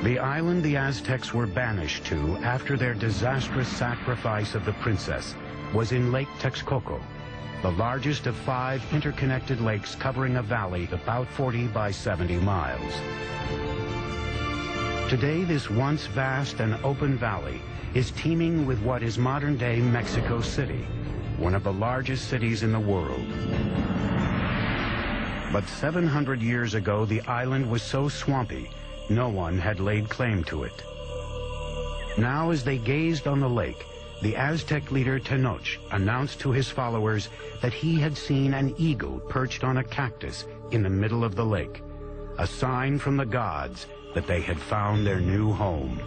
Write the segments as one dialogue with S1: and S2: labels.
S1: The island the Aztecs were banished to after their disastrous sacrifice of the princess was in Lake Texcoco, the largest of 5 interconnected lakes covering a valley about 40 by 70 miles. Today, this once vast and open valley is teeming with what is modern-day Mexico City, one of the largest cities in the world. But 700 years ago, the island was so swampy, no one had laid claim to it. Now, as they gazed on the lake, the Aztec leader Tenoch announced to his followers that he had seen an eagle perched on a cactus in the middle of the lake, a sign from the gods that they had found their new home.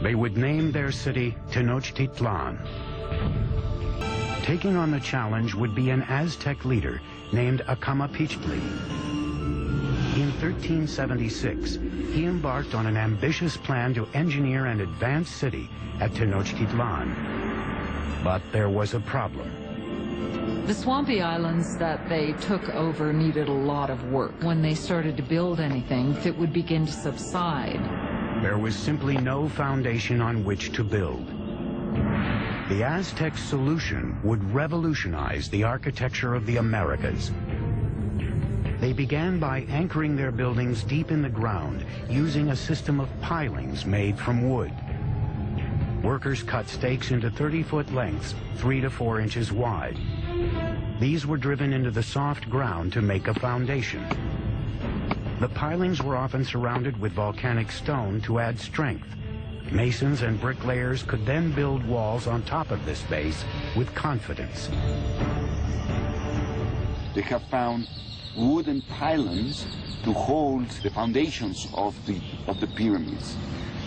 S1: They would name their city Tenochtitlan. Taking on the challenge would be an Aztec leader named Acamapichtli. In 1376, he embarked on an ambitious plan to engineer an advanced city at Tenochtitlan. But there was a problem.
S2: The swampy islands that they took over needed a lot of work. When they started to build anything, it would begin to subside.
S1: There was simply no foundation on which to build. The Aztec solution would revolutionize the architecture of the Americas. They began by anchoring their buildings deep in the ground using a system of pilings made from wood. Workers cut stakes into 30-foot lengths, 3 to 4 inches wide. These were driven into the soft ground to make a foundation. The pilings were often surrounded with volcanic stone to add strength. Masons and bricklayers could then build walls on top of this base with confidence.
S3: They have found wooden pylons to hold the foundations of the pyramids.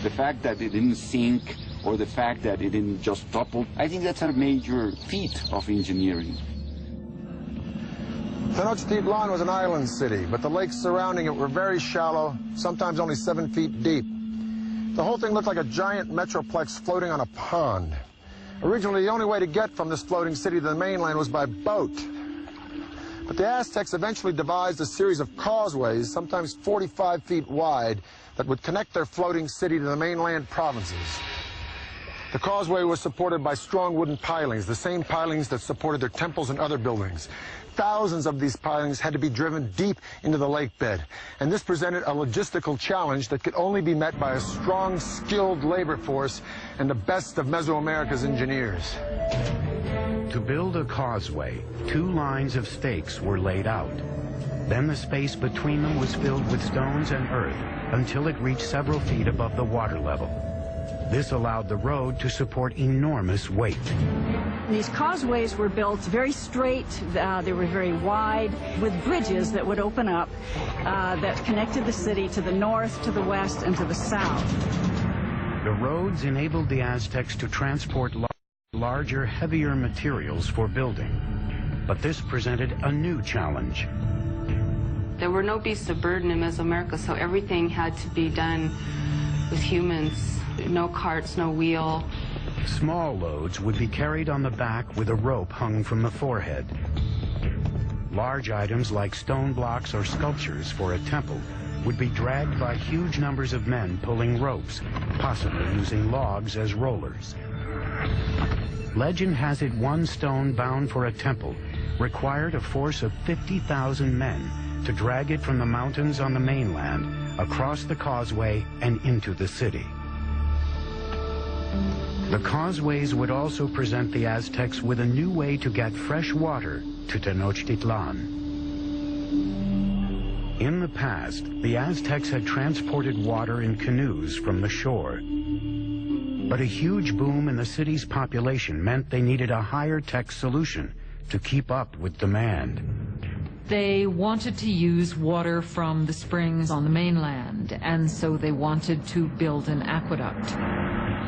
S3: The fact that it didn't sink or the fact that it didn't just topple, I think that's a major feat of engineering.
S4: Tenochtitlan was an island city, but the lakes surrounding it were very shallow, sometimes only 7 feet deep. The whole thing looked like a giant metroplex floating on a pond. Originally, the only way to get from this floating city to the mainland was by boat. But the Aztecs eventually devised a series of causeways, sometimes 45 feet wide, that would connect their floating city to the mainland provinces. The causeway was supported by strong wooden pilings, the same pilings that supported their temples and other buildings. Thousands of these pilings had to be driven deep into the lake bed, and this presented a logistical challenge that could only be met by a strong, skilled labor force and the best of Mesoamerica's engineers.
S1: To build a causeway, 2 lines of stakes were laid out. Then the space between them was filled with stones and earth until it reached several feet above the water level. This allowed the road to support enormous weight.
S5: These causeways were built very straight, they were very wide, with bridges that would open up that connected the city to the north, to the west, and to the south.
S1: The roads enabled the Aztecs to transport larger, heavier materials for building. But this presented a new challenge.
S6: There were no beasts of burden in Mesoamerica, so everything had to be done with humans. No carts, no wheel.
S1: Small loads would be carried on the back with a rope hung from the forehead. Large items like stone blocks or sculptures for a temple would be dragged by huge numbers of men pulling ropes, possibly using logs as rollers. Legend has it one stone bound for a temple required a force of 50,000 men to drag it from the mountains on the mainland across the causeway and into the city. The causeways would also present the Aztecs with a new way to get fresh water to Tenochtitlan. In the past, the Aztecs had transported water in canoes from the shore. But a huge boom in the city's population meant they needed a higher-tech solution to keep up with demand.
S2: They wanted to use water from the springs on the mainland, and so they wanted to build an aqueduct.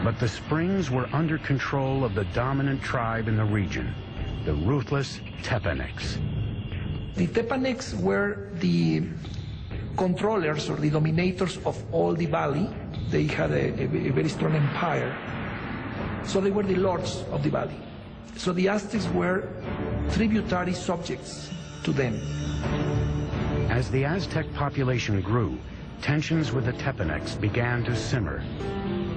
S1: But the springs were under control of the dominant tribe in the region, the ruthless Tepanecs.
S7: The Tepanecs were the controllers or the dominators of all the valley. They had a very strong empire. So they were the lords of the valley. So the Aztecs were tributary subjects to them.
S1: As the Aztec population grew, tensions with the Tepanecs began to simmer.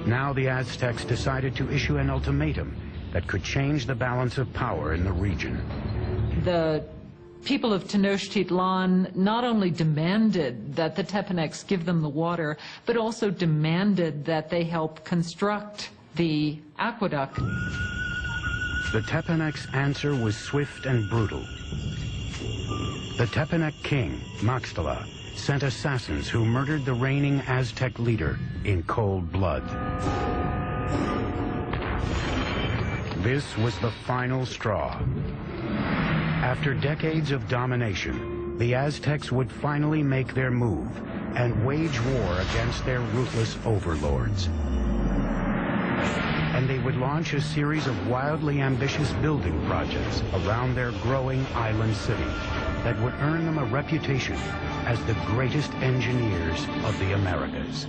S1: Now the Aztecs decided to issue an ultimatum that could change the balance of power in the region.
S2: The people of Tenochtitlan not only demanded that the Tepanecs give them the water, but also demanded that they help construct the aqueduct.
S1: The Tepanecs' answer was swift and brutal. The Tepanec king, Maxtla, sent assassins who murdered the reigning Aztec leader in cold blood. This was the final straw. After decades of domination, the Aztecs would finally make their move and wage war against their ruthless overlords. And they would launch a series of wildly ambitious building projects around their growing island city that would earn them a reputation as the greatest engineers of the Americas.